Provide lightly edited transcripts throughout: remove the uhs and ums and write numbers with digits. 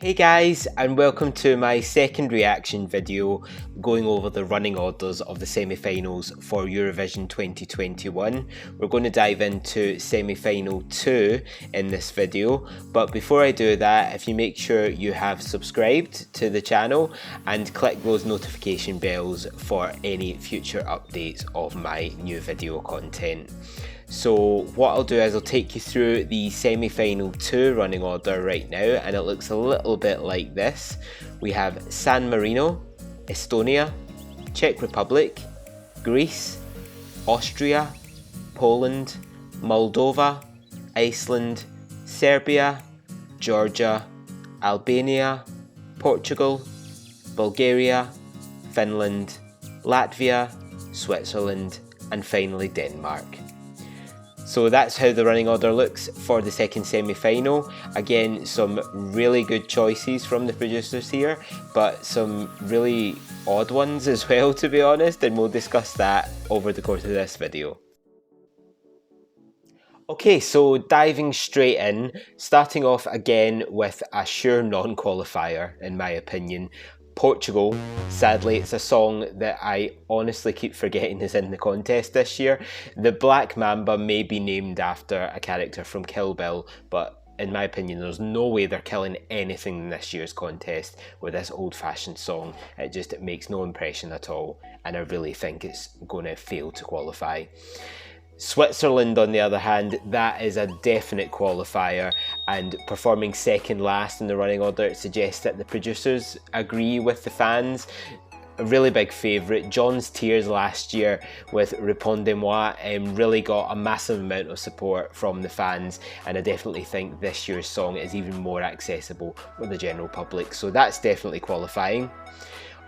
Hey guys, and welcome to my second reaction video going over the running orders of the semi-finals for Eurovision 2021. We're going to dive into semi-final 2 in this video, but before I do that, if you make sure you have subscribed to the channel and click those notification bells for any future updates of my new video content. So what I'll do is I'll take you through the semi-final 2 running order right now, and it looks a little bit like this. We have San Marino, Estonia, Czech Republic, Greece, Austria, Poland, Moldova, Iceland, Serbia, Georgia, Albania, Portugal, Bulgaria, Finland, Latvia, Switzerland, and finally Denmark. So that's how the running order looks for the second semi-final. Again, some really good choices from the producers here, but some really odd ones as well, to be honest, and we'll discuss that over the course of this video. Okay, so diving straight in, starting off again with a sure non-qualifier in my opinion. Portugal. Sadly, it's a song that I honestly keep forgetting is in the contest this year. The Black Mamba may be named after a character from Kill Bill, but in my opinion, there's no way they're killing anything in this year's contest with this old-fashioned song. It makes no impression at all, and I really think it's going to fail to qualify. Switzerland, on the other hand, that is a definite qualifier, and performing second last in the running order, it suggests that the producers agree with the fans. A really big favourite. John's Tears last year with Répondez-moi really got a massive amount of support from the fans, and I definitely think this year's song is even more accessible with the general public, so that's definitely qualifying.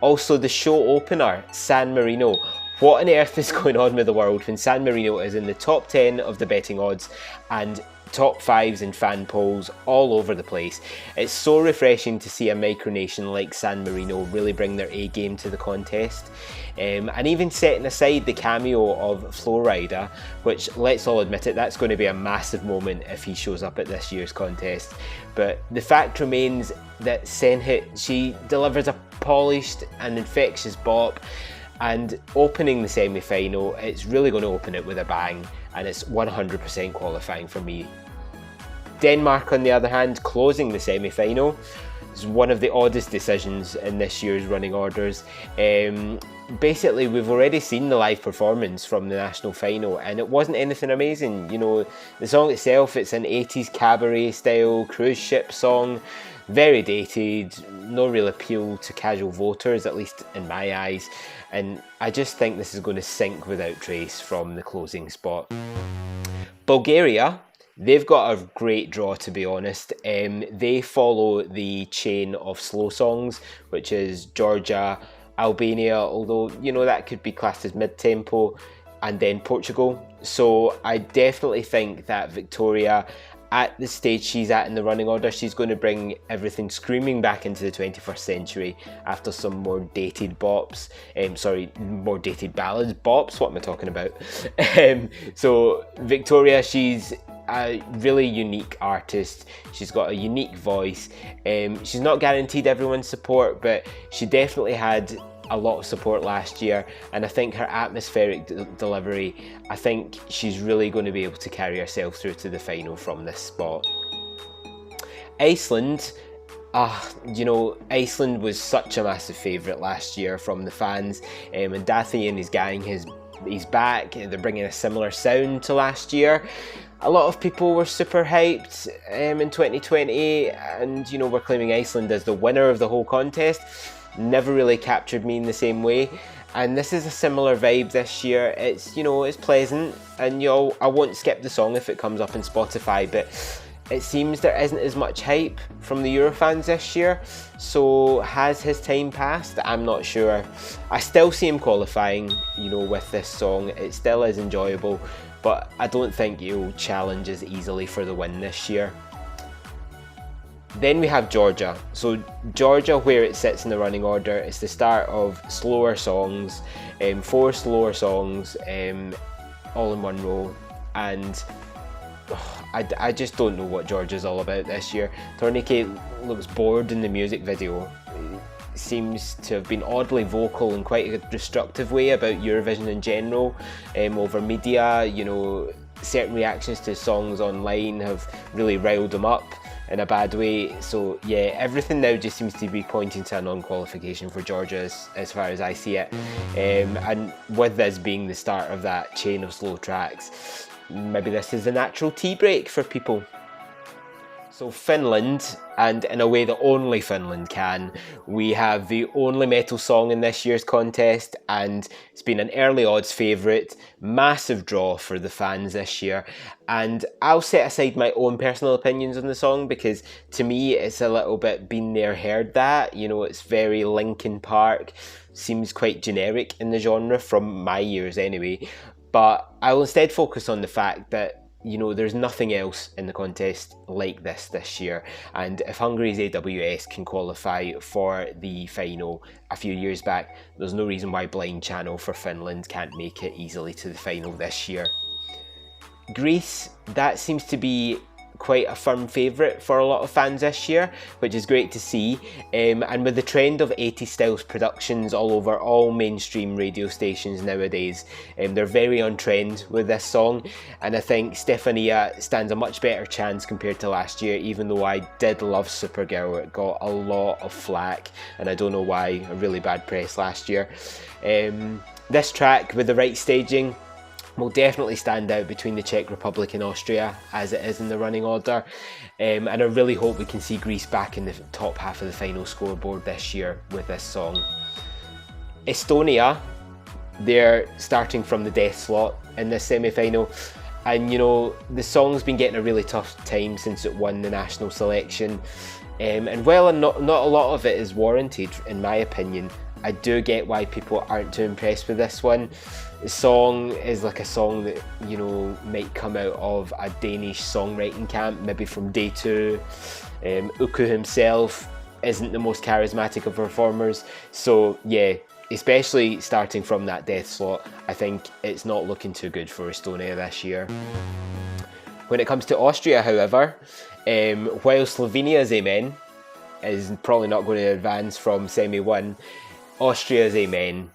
Also, the show opener, San Marino. What on earth is going on with the world when San Marino is in the top 10 of the betting odds and top 5s in fan polls all over the place? It's so refreshing to see a micronation like San Marino really bring their A game to the contest. And even setting aside the cameo of Flowrider, which, let's all admit it, that's going to be a massive moment if he shows up at this year's contest. But the fact remains that Senhit, she delivers a polished and infectious bop, and opening the semi-final, it's really going to open it with a bang, and it's 100% qualifying for me. Denmark, on the other hand, closing the semi-final, is one of the oddest decisions in this year's running orders. Basically, we've already seen the live performance from the national final, and it wasn't anything amazing. You know, the song itself, it's an 80s cabaret style cruise ship song, very dated, no real appeal to casual voters, at least in my eyes, and I just think this is going to sink without trace from the closing spot. Bulgaria, they've got a great draw, to be honest. They follow the chain of slow songs, which is Georgia, Albania, although, you know, that could be classed as mid-tempo, and then Portugal. So I definitely think that Victoria, at the stage she's at in the running order, she's going to bring everything screaming back into the 21st century after some more dated bops. More dated ballads. Bops, what am I talking about? So Victoria, she's a really unique artist. She's got a unique voice. She's not guaranteed everyone's support, but she definitely had a lot of support last year, and I think her atmospheric delivery, I think she's really going to be able to carry herself through to the final from this spot. Iceland, you know, Iceland was such a massive favourite last year from the fans, and Dathi and his gang, he's back. They're bringing a similar sound to last year. A lot of people were super hyped in 2020, and, you know, we're claiming Iceland as the winner of the whole contest. Never really captured me in the same way, and this is a similar vibe this year. It's, you know, it's pleasant, and, you know, I won't skip the song if it comes up in Spotify, but it seems there isn't as much hype from the Eurofans this year. So has his time passed? I'm not sure. I still see him qualifying, you know, with this song. It still is enjoyable, but I don't think he'll challenge as easily for the win this year. Then we have Georgia. So Georgia, where it sits in the running order, is the start of slower songs, 4 slower songs, all in one row, and I just don't know what Georgia's all about this year. Tourniquet looks bored in the music video. Seems to have been oddly vocal in quite a destructive way about Eurovision in general, over media. You know, certain reactions to songs online have really riled him up in a bad way. So yeah, everything now just seems to be pointing to a non-qualification for Georgia as far as I see it. And with this being the start of that chain of slow tracks, maybe this is a natural tea break for people. So Finland, and in a way that only Finland can, we have the only metal song in this year's contest, and it's been an early odds favourite, massive draw for the fans this year. And I'll set aside my own personal opinions on the song, because to me it's a little bit been there, heard that. You know, it's very Linkin Park, seems quite generic in the genre from my years anyway. But I will instead focus on the fact that, you know, there's nothing else in the contest like this year, and if Hungary's AWS can qualify for the final a few years back, there's no reason why Blind Channel for Finland can't make it easily to the final this year. Greece, that seems to be quite a firm favourite for a lot of fans this year, which is great to see. And with the trend of 80s styles productions all over all mainstream radio stations nowadays, they're very on trend with this song, and I think Stefania stands a much better chance compared to last year, even though I did love Supergirl. It got a lot of flack, and I don't know why, a really bad press last year. This track, with the right staging, will definitely stand out between the Czech Republic and Austria, as it is in the running order. And I really hope we can see Greece back in the top half of the final scoreboard this year with this song. Estonia, they're starting from the death slot in this semi-final. And you know, the song's been getting a really tough time since it won the national selection. And while not a lot of it is warranted, in my opinion, I do get why people aren't too impressed with this one. The song is like a song that, you know, might come out of a Danish songwriting camp, maybe from Day 2. Uku himself isn't the most charismatic of performers, so yeah, especially starting from that death slot, I think it's not looking too good for Estonia this year. When it comes to Austria, however, while Slovenia's Amen is probably not going to advance from semi-1, Austria's Amen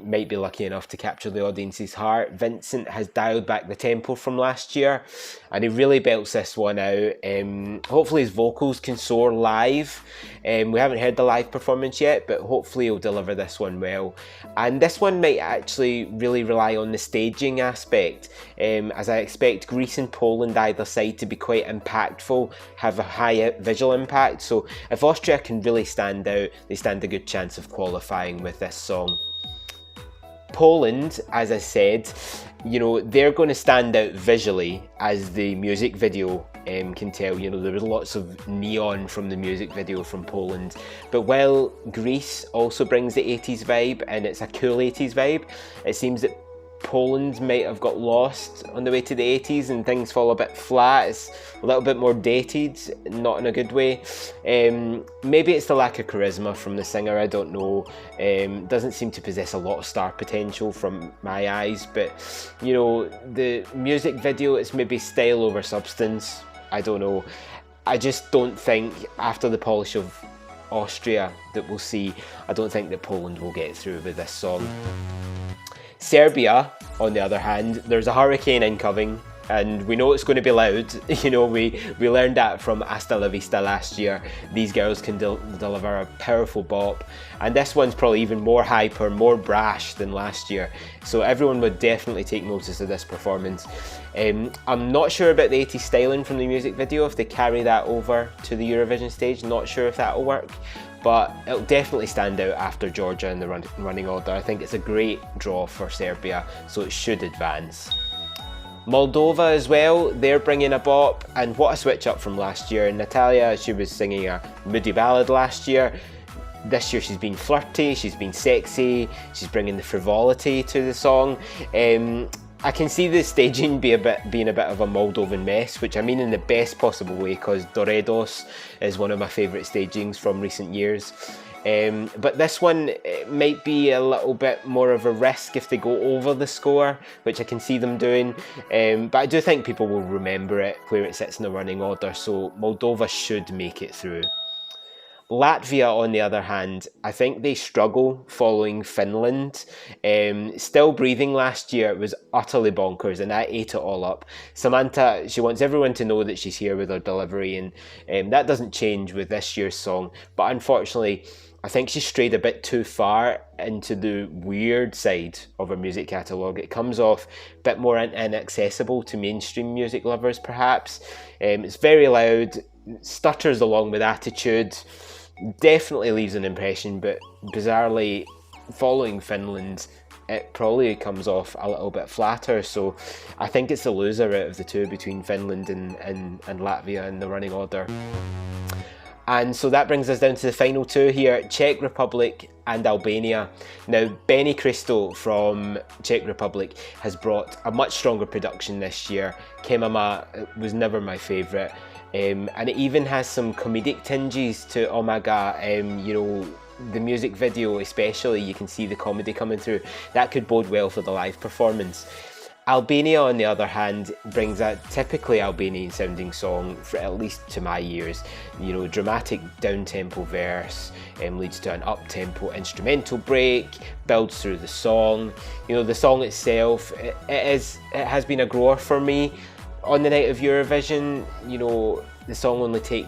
might be lucky enough to capture the audience's heart. Vincent has dialed back the tempo from last year, and he really belts this one out. Hopefully his vocals can soar live. We haven't heard the live performance yet, but hopefully he'll deliver this one well. And this one might actually really rely on the staging aspect, as I expect Greece and Poland either side to be quite impactful, have a high visual impact. So if Austria can really stand out, they stand a good chance of qualifying with this song. Poland, as I said, you know, they're going to stand out visually, as the music video can tell. You know, there was lots of neon from the music video from Poland. But while Greece also brings the 80s vibe, and it's a cool 80s vibe, it seems that Poland might have got lost on the way to the 80s and things fall a bit flat. It's a little bit more dated, not in a good way. Maybe it's the lack of charisma from the singer, I don't know. Doesn't seem to possess a lot of star potential from my eyes, but you know, the music video, it's maybe style over substance, I don't know. I just don't think, after the polish of Austria that we'll see, I don't think that Poland will get through with this song. Serbia, on the other hand, there's a hurricane incoming, and we know it's going to be loud. You know, we learned that from Hasta La Vista last year. These girls can deliver a powerful bop, and this one's probably even more hyper, more brash than last year. So everyone would definitely take notice of this performance. I'm not sure about the 80s styling from the music video, if they carry that over to the Eurovision stage. Not sure if that'll work, but it'll definitely stand out after Georgia in the running order. I think it's a great draw for Serbia, so it should advance. Moldova as well, they're bringing a bop, and what a switch up from last year. Natalia, she was singing a moody ballad last year. This year she's been flirty, she's been sexy, she's bringing the frivolity to the song. I can see the staging being a bit of a Moldovan mess, which I mean in the best possible way, because Doredos is one of my favourite stagings from recent years. But this one might be a little bit more of a risk if they go over the score, which I can see them doing. But I do think people will remember it, where it sits in the running order, so Moldova should make it through. Latvia, on the other hand, I think they struggle following Finland. Still Breathing last year was utterly bonkers, and I ate it all up. Samantha, she wants everyone to know that she's here with her delivery, and that doesn't change with this year's song. But unfortunately, I think she strayed a bit too far into the weird side of her music catalogue. It comes off a bit more inaccessible to mainstream music lovers, perhaps. It's very loud, stutters along with attitude, definitely leaves an impression, but bizarrely, following Finland, it probably comes off a little bit flatter. So I think it's the loser out of the two between Finland and Latvia in the running order. And so that brings us down to the final two here, Czech Republic and Albania. Now, Benny Cristo from Czech Republic has brought a much stronger production this year. Kemama was never my favourite. And it even has some comedic tinges to Omaga. You know, the music video especially, you can see the comedy coming through. That could bode well for the live performance. Albania, on the other hand, brings a typically Albanian sounding song, for at least to my ears. You know, dramatic down-tempo verse, leads to an up-tempo instrumental break, builds through the song. You know, the song itself, it has been a grower for me. On the night of Eurovision, you know, the song only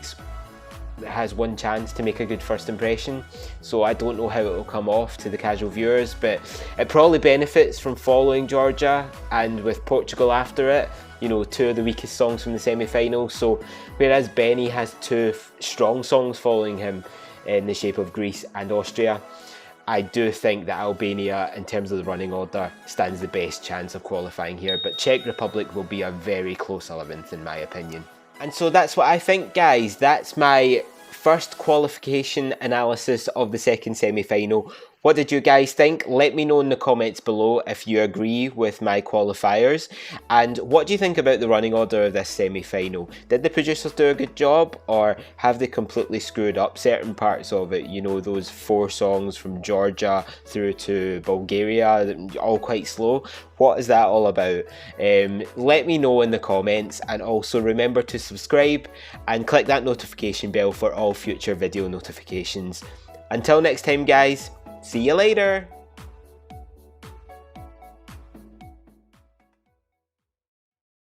has one chance to make a good first impression, so I don't know how it will come off to the casual viewers, but it probably benefits from following Georgia, and with Portugal after it, you know, two of the weakest songs from the semi-final. So whereas Benny has two strong songs following him in the shape of Greece and Austria, I do think that Albania, in terms of the running order, stands the best chance of qualifying here, but Czech Republic will be a very close 11th in my opinion. And so that's what I think, guys. That's my first qualification analysis of the second semi-final. What did you guys think? Let me know in the comments below if you agree with my qualifiers. And what do you think about the running order of this semi-final? Did the producers do a good job, or have they completely screwed up certain parts of it? You know, those 4 songs from Georgia through to Bulgaria, all quite slow. What is that all about? Let me know in the comments, and also remember to subscribe and click that notification bell for all future video notifications. Until next time, guys. See you later!